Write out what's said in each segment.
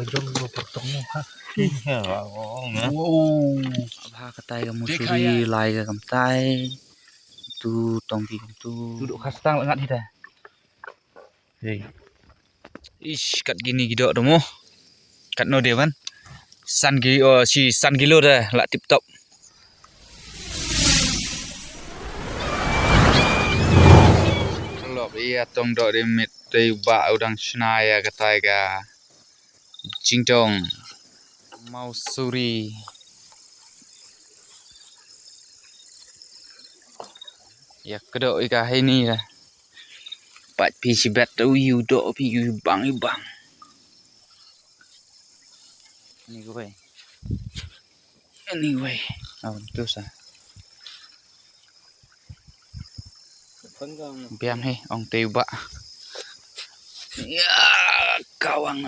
jom mau potong ha. Wow. Abah katai kamu suri lai ke kamtai. Tu tongki tu. Duduk kastang ngat kita. Hei. Ish kat gini gidok domo. Kat no dia kan. Si san gilo dah lak tip top. Kalau iya tong dok demit tei ba udang snaya katai ga. Jingdong. Mau suri. Ya kedok ika ini lah. Pat pi si bet tu yu dok pi yu bang. Anyway. Awan tu sah. Biang he ong teu ba. Ya kawang.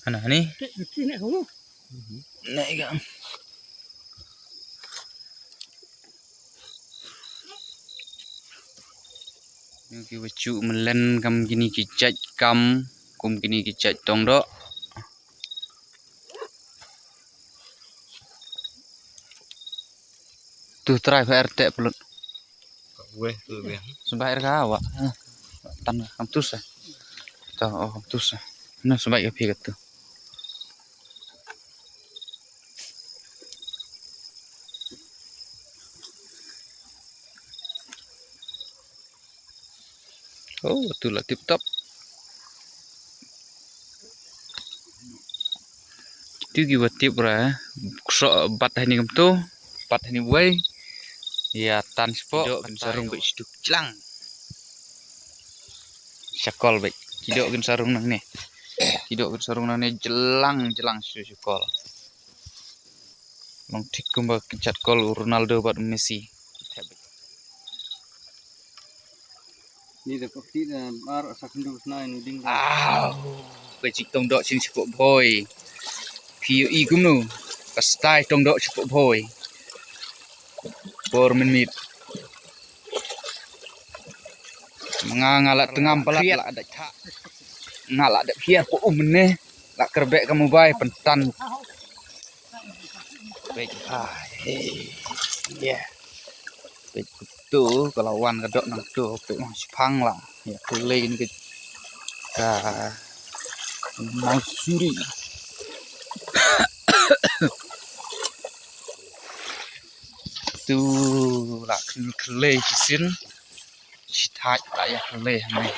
Ana ni? Nek gang. Ki wacu melen kam gini kicaj kam kum gini kicaj tong dok. Tu try RT pelut. Weh tu biang. Sebaik ka awak. Tan kam tus. Tah oh tus. Nah sebaik api kata. Oh, betul lah tip top. Itu giwa tip lah. So bat ini kam tu, bat ini buai. Ya tan spok. Kidok sarung baik seduk celang. Syakol baik. Kidok sarung nang ni. Kidok sarung nang ni jelang syakol. Long tik kumba kencat kol Ronaldo bat Messi. Ni dah kopi dah mar sakndus nai nuding. Kecik tong dok sini sepok boy. PUI kumno. Kastai tong dok sepok boy. 4 minit. Mengalat tengam pelat lah ada cak. Ngalak ada biar po meneh. Lak kerbek kamu bay pentan. Baik. Ya. Baik tu kalau wan kedok nang tu pe masih pang lah. Ya kelai ni ke. Mau suri. Tu lah kelai kisin. Sitai lah ya kelai ni.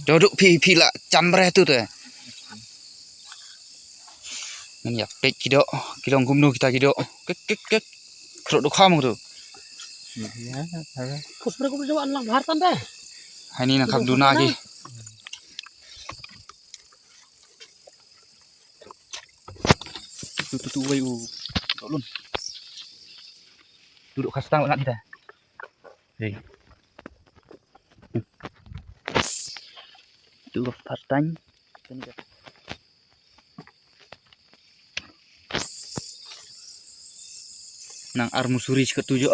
Duduk pi lah cambre tu tu. Ni ya pek kidok kilong gumnu kita kidok. Kek. Kerok duk kamu tu. Ya, ada. Kuspre ko jawaan lang hartan dah. Hani nak kam duna lagi. Tu wayu. Tolong. Duduk kastang nak kita. Hei. Tu partang. Nang armusuri sikat tujuh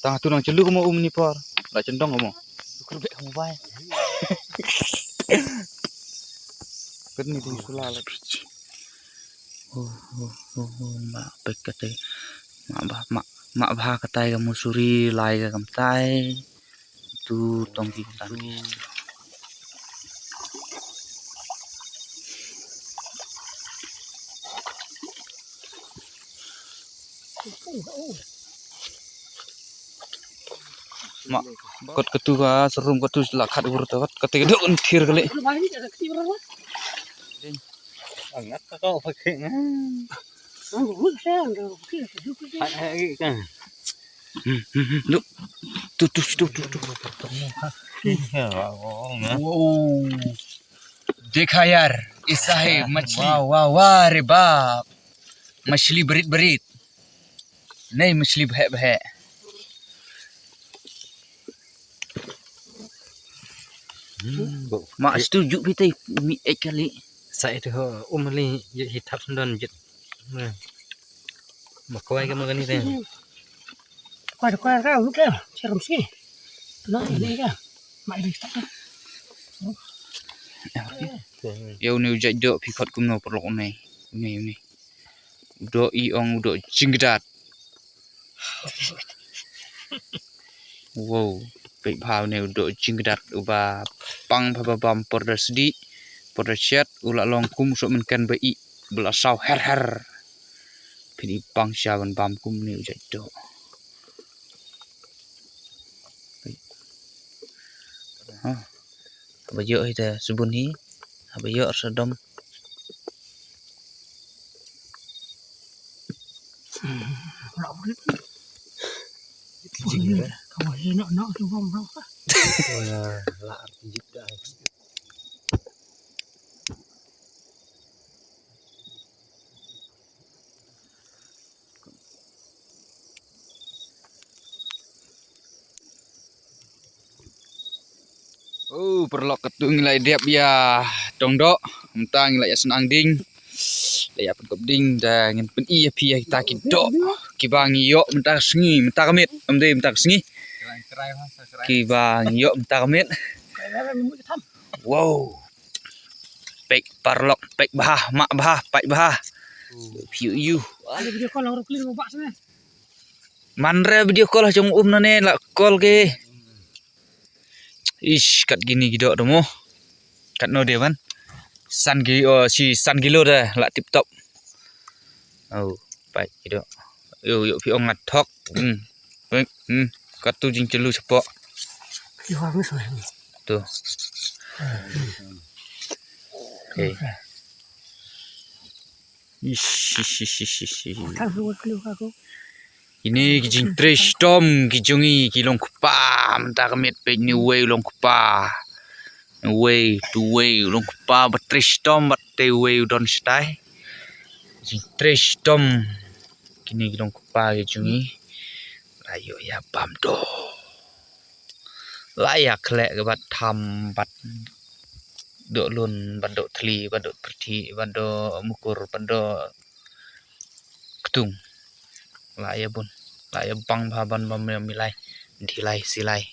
tengah tu nang celu kamu ni par. Lah cendong kamu. Kerbek kamu bay. Kan ni tu sula lah. Mak pek katai. Mak bah katai kamu suri lai ke kamtai. Tu tongki tangki. Mak kot ketua serum ketu lakat urut kot ketika dok entir kali. Angat kau pakai kan. Duk. Tu. Wow. देखा यार ऐसा है मछली वाह रे बाप मछली बरीत नहीं मछली भय Mak setuju kita mi kali. Saya itu umali hitap sundan jet. Makoi ke makan ini. Quay ra lúc kia, xe làm xí. Nó ini kah, mày đi tắt. Yo ni ujak dok pikot kumno perlok ni. Ini. Udo iong udo jingdat. Wow, baik bau ni udo jingdat uba pang bam porda sedi. Porda chat ulak longkum sok menkan bai belasau her. Pini pang syawan bam kum ni ujak dok. Apa yo kita sebun ni? Apa yo sedom? Không phải nó cái vòng đâu. Lạ dịp đại. Oh, perlok ketung nilai diap ya. Dongdok, mentang nilai senang ding. Laya pengkop ding dah ngin pen iya pi kita kidok. Kibang yok mentang sengi, mentang kamit. Amde mentang sengi. Kibang yok mentang kamit. Wow. Pek parlok, pek bah, mak bah, pai bah. Piu yu. Ada video call orang keliling bapak sana. Manre video call jong nane lak call ke. Ish kat gini gidok domo. Kat no dia man. Si san gilo dah lak tip top. Oh, baik gidok. Yo pi ong ngathok. Baik. Kat tu jing celu sepok. Di warung sana. Tu. Okay. Ish. Kan lu keliling aku. Ini kijing trish tom kijungi kilong kupa mentah kemit pe ni way long kupa way to way long kupa but trish tom but te way don stay kijing trish tom kini kilong kupa kijungi layo ya bam do layak lek ke bat tham bat do lun bat do thli bat do perthi bat do mukur bat do ketung laya bun laya bang baban milai dilai silai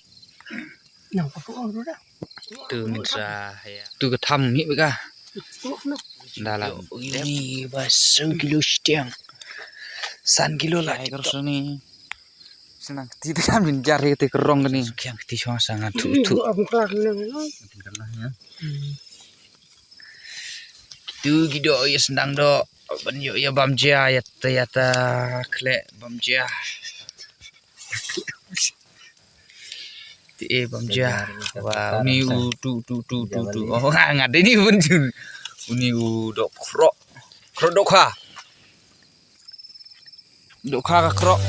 Nào có phụ rồi đó. từ mình ra từ cái thăm nghĩ với cả đã là ini bahasa kilo stiang san kilo lagi terus ini senang kita kan mencari kita kerong ini yang kita cuma sangat tutu itu gitu ya senang do banyak ya bamjia ya tayata klek bamjia bamjia wah ini tu oh nggak ada ini pun ini dok krok dok kha krok